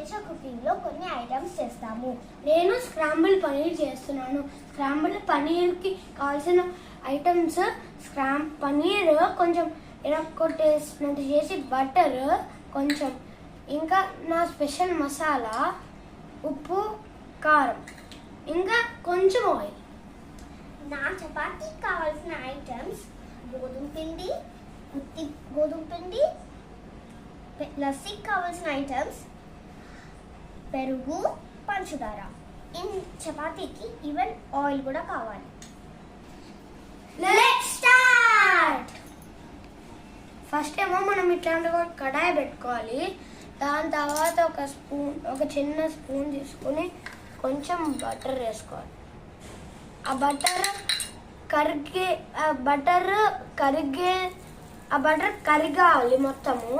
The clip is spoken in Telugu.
అడ్వెంచర్ కుకింగ్ లో కొన్ని ఐటమ్స్ చేస్తాము. నేను స్క్రాంబుల్ పనీర్ చేస్తున్నాను. స్క్రాంబుల్ పనీర్కి కావాల్సిన ఐటమ్స్ పనీర్ కొంచెం ఎరక్కొట్టేసినట్టు చేసి, బటర్ కొంచెం, ఇంకా నా స్పెషల్ మసాలా, ఉప్పు, కారం, ఇంకా కొంచెం ఆయిల్. నా చపాతీకి కావాల్సిన ఐటమ్స్ గోధుమ పిండి, ఉత్తి గోధుమ పిండి, లస్సీకి కావాల్సిన ఐటమ్స్ పెరుగు, పంచదార. చపాతీకి ఈవెన్ ఆయిల్ కూడా కావాలి. Let's start. ఫస్ట్ ఏమో మనం ఇట్లాంటి ఒక కడాయి పెట్టుకోవాలి. దాని తర్వాత ఒక చిన్న స్పూన్ తీసుకొని కొంచెం బటర్ వేసుకోవాలి. ఆ బటర్ కరిగాలి మొత్తము.